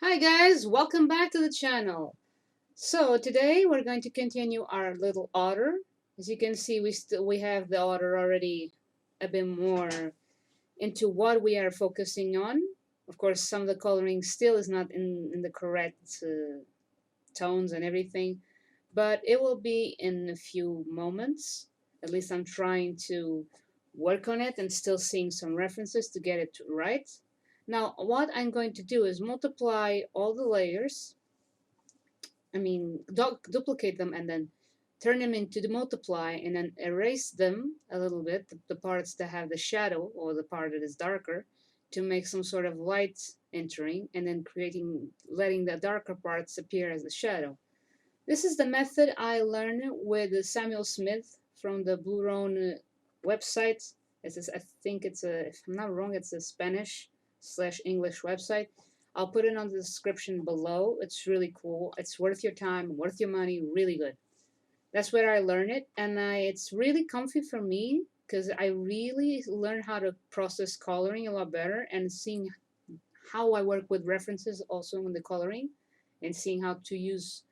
Hi guys, welcome back to the channel. So today we're going to continue our little otter. As you can see, we have the otter already a bit more into what we are focusing on. Of course, some of the coloring still is not in the correct tones and everything, but it will be in a few moments. At least I'm trying to work on it and still seeing some references to get it right. Now, what I'm going to do is multiply all the layers. I mean, duplicate them and then turn them into the multiply and then erase them a little bit, the parts that have the shadow or the part that is darker, to make some sort of light entering and then letting the darker parts appear as the shadow. This is the method I learned with Samuel Smith from the Blurone website. I think if I'm not wrong, it's a Spanish/English website. I'll put it on the description below. It's really cool. It's worth your time, worth your money, really good. That's where I learned it, and it's really comfy for me because I really learned how to process coloring a lot better and seeing how I work with references also in the coloring and seeing how to use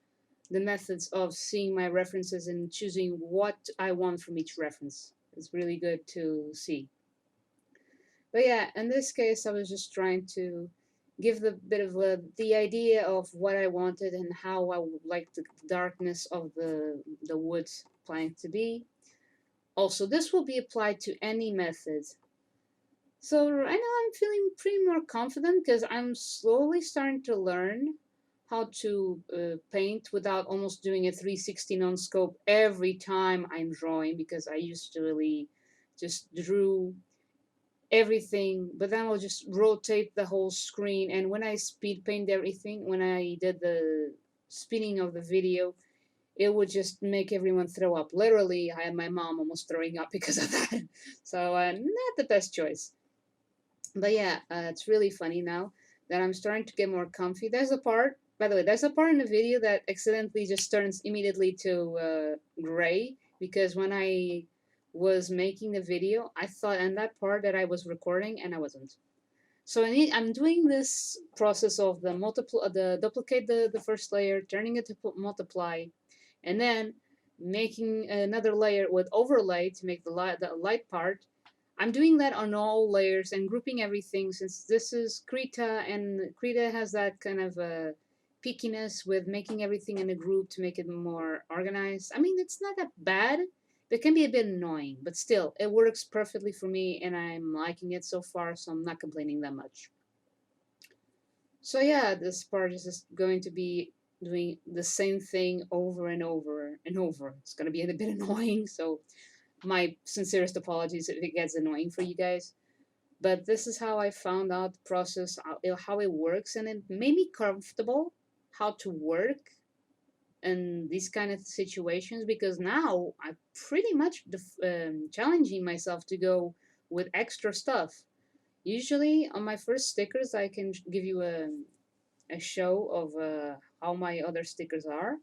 the methods of seeing my references and choosing what I want from each reference. It's really good to see. But yeah, in this case, I was just trying to give the bit of the idea of what I wanted and how I would like the darkness of the wood plank to be. Also, this will be applied to any method. So right now I'm feeling pretty more confident because I'm slowly starting to learn how to paint without almost doing a 360 non-scope every time I'm drawing, because I used to really just drew everything, but then I'll just rotate the whole screen. And when I speed paint everything, when I did the spinning of the video, it would just make everyone throw up. Literally, I had my mom almost throwing up because of that. So not the best choice. But yeah, it's really funny now that I'm starting to get more comfy. There's a part, by the way, there's a part in the video that accidentally just turns immediately to gray, because when I was making the video, I thought in that part that I was recording and I wasn't. So I'm doing this process of the duplicate the first layer, turning it to multiply, and then making another layer with overlay to make the light part. I'm doing that on all layers and grouping everything, since this is Krita, and Krita has that kind of peakiness with making everything in a group to make it more organized. I mean, it's not that bad. It can be a bit annoying, but still, it works perfectly for me, and I'm liking it so far, so I'm not complaining that much. So yeah, this part is just going to be doing the same thing over and over and over. It's going to be a bit annoying, so my sincerest apologies if it gets annoying for you guys. But this is how I found out the process, how it works, and it made me comfortable how to work in these kind of situations, because now I'm pretty much challenging myself to go with extra stuff. Usually on my first stickers, I can give you a show of how my other stickers are.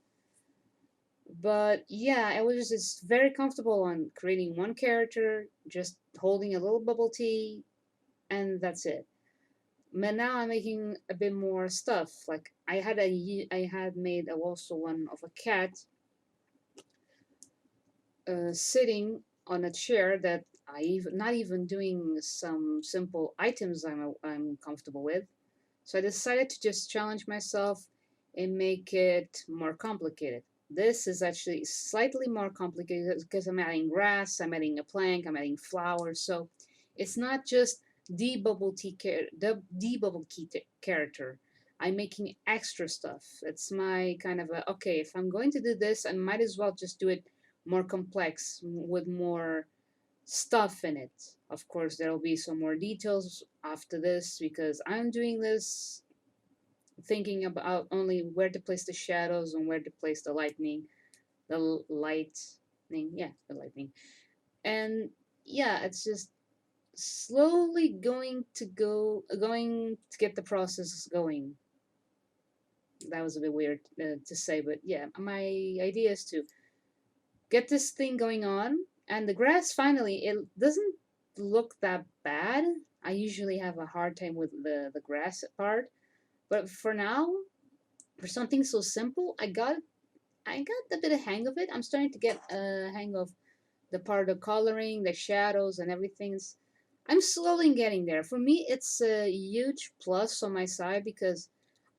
But yeah, I was just very comfortable on creating one character, just holding a little bubble tea, and that's it. But now I'm making a bit more stuff. Like I had made also one of a cat sitting on a chair that I even not even doing some simple items I'm comfortable with. So I decided to just challenge myself and make it more complicated. This is actually slightly more complicated because I'm adding grass, I'm adding a plank, I'm adding flowers. So it's not just the bubble tea character. I'm making extra stuff. It's my kind of a, okay, if I'm going to do this, I might as well just do it more complex with more stuff in it. Of course, there will be some more details after this, because I'm doing this thinking about only where to place the shadows and where to place the lightning, yeah, the lightning. And yeah, it's just slowly going to get the process going. That was a bit weird to say, but yeah, my idea is to get this thing going on. And the grass, finally, it doesn't look that bad. I usually have a hard time with the grass part, But for now, for something so simple, I got a bit of hang of it. I'm starting to get a hang of the part of coloring, the shadows, and everything. I'm slowly getting there. For me, it's a huge plus on my side because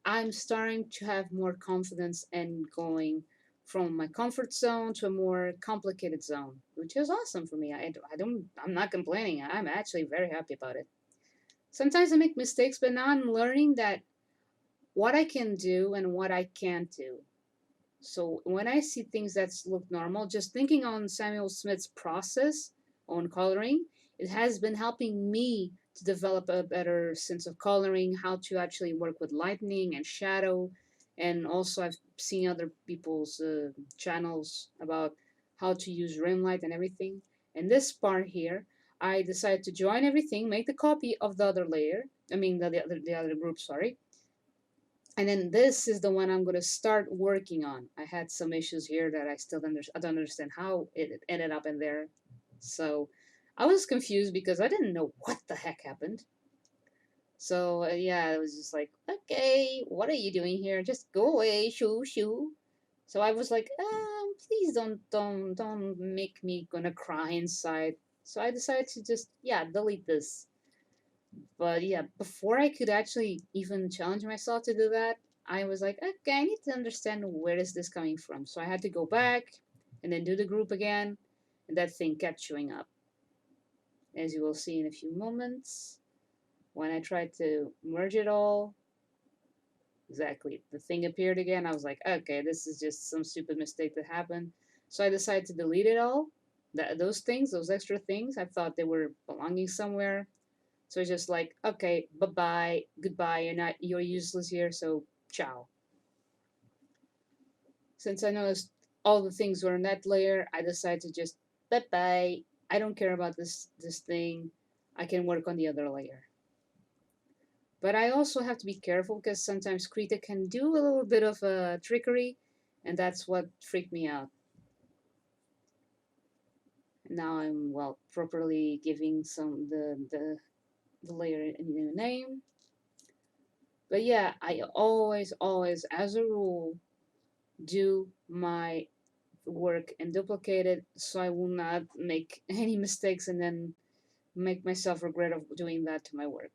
I'm starting to have more confidence and going from my comfort zone to a more complicated zone, which is awesome for me. I'm not complaining. I'm actually very happy about it. Sometimes I make mistakes, but now I'm learning that what I can do and what I can't do. So when I see things that look normal, just thinking on Samuel Smith's process on coloring, it has been helping me to develop a better sense of coloring, how to actually work with lightning and shadow. And also, I've seen other people's channels about how to use rim light and everything. And this part here, I decided to join everything, make the copy of the other layer. I mean, the other group, sorry, and then this is the one I'm going to start working on. I had some issues here that I don't understand how it ended up in there. So I was confused because I didn't know what the heck happened. So yeah, it was just like, okay, what are you doing here? Just go away, shoo shoo. So I was like, please don't make me gonna cry inside. So I decided to just delete this. But yeah, before I could actually even challenge myself to do that, I was like, okay, I need to understand where is this coming from. So I had to go back and then do the group again, and that thing kept showing up, as you will see in a few moments. When I tried to merge it all, exactly, the thing appeared again. I was like, okay, this is just some stupid mistake that happened. So I decided to delete it all. Those things, those extra things, I thought they were belonging somewhere. So it's just like, okay, bye bye, goodbye. You're useless here. So ciao. Since I noticed all the things were in that layer, I decided to just bye bye. I don't care about this thing. I can work on the other layer. But I also have to be careful because sometimes Krita can do a little bit of a trickery, and that's what freaked me out. Now I'm properly giving the layer a new name. But yeah, I always, as a rule, do my work and duplicate it so I will not make any mistakes and then make myself regret of doing that to my work.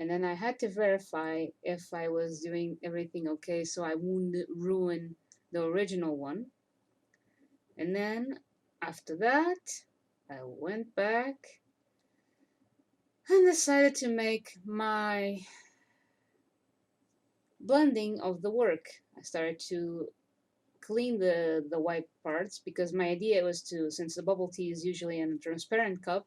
And then I had to verify if I was doing everything okay so I wouldn't ruin the original one. And then after that, I went back and decided to make my blending of the work. I started to clean the white parts because my idea was to, since the bubble tea is usually in a transparent cup,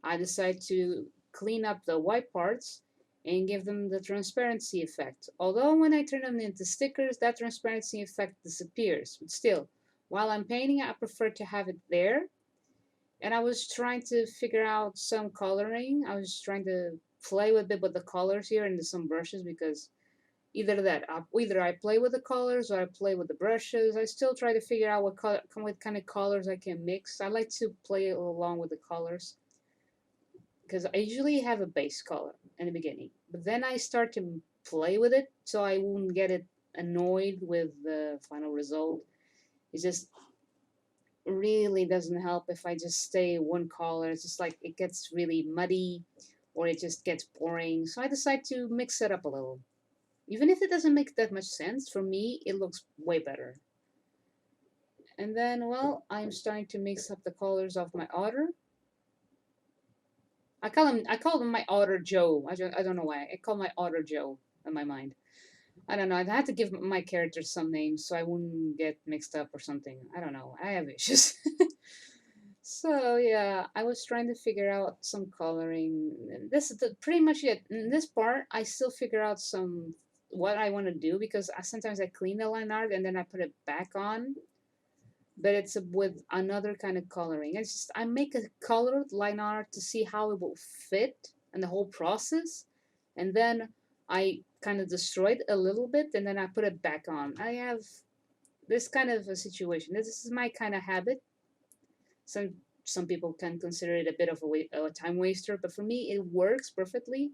I decided to clean up the white parts and give them the transparency effect. Although when I turn them into stickers, that transparency effect disappears. But still, while I'm painting, I prefer to have it there. And I was trying to figure out some coloring. I was trying to play with it with the colors here and some brushes because either I play with the colors or I play with the brushes. I still try to figure out what kind of colors I can mix. I like to play along with the colors because I usually have a base color in the beginning, but then I start to play with it so I won't get it annoyed with the final result. It just really doesn't help if I just stay one color. It's just like it gets really muddy or it just gets boring. So I decide to mix it up a little. Even if it doesn't make that much sense, for me, it looks way better. And then, well, I'm starting to mix up the colors of my otter. I call him my otter Joe. I don't know why. I call my otter Joe in my mind. I don't know. I had to give my character some names so I wouldn't get mixed up or something. I don't know. I have issues. So yeah, I was trying to figure out some coloring. This is pretty much it. In this part, I still figure out some what I want to do because sometimes I clean the line art and then I put it back on, but it's with another kind of coloring. It's just I make a colored line art to see how it will fit and the whole process, and then I kind of destroy it a little bit and then I put it back on. I have this kind of a situation. This is my kind of habit. So some people can consider it a bit of a time waster, but for me, it works perfectly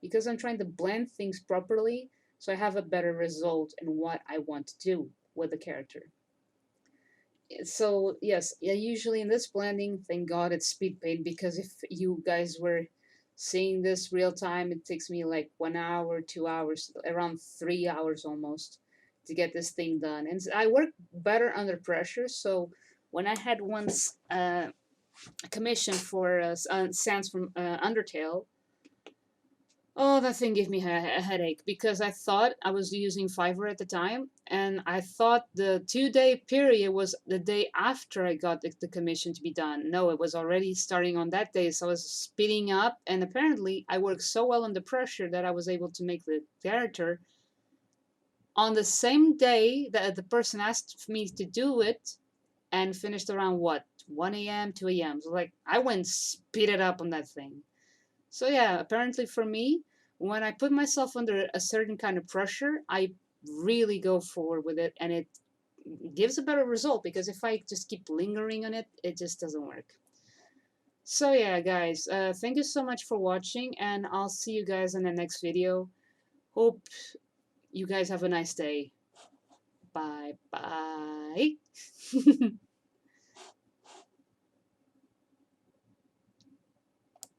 because I'm trying to blend things properly so I have a better result in what I want to do with the character. So yes, yeah, usually in this blending, thank God it's speed paint, because if you guys were seeing this real time, it takes me like 1 hour, 2 hours, around 3 hours almost to get this thing done. And I work better under pressure. So when I had once a commission for Sans from Undertale, oh, that thing gave me a headache because I thought I was using Fiverr at the time, and I thought the 2 day period was the day after I got the commission to be done. No, it was already starting on that day, so I was speeding up, and apparently I worked so well under pressure that I was able to make the character on the same day that the person asked me to do it, and finished around what, 1 a.m., 2 a.m. So like I went speeded up on that thing. So yeah, apparently for me, when I put myself under a certain kind of pressure, I really go forward with it, and it gives a better result, because if I just keep lingering on it, it just doesn't work. So yeah, guys, thank you so much for watching, and I'll see you guys in the next video. Hope you guys have a nice day. Bye bye.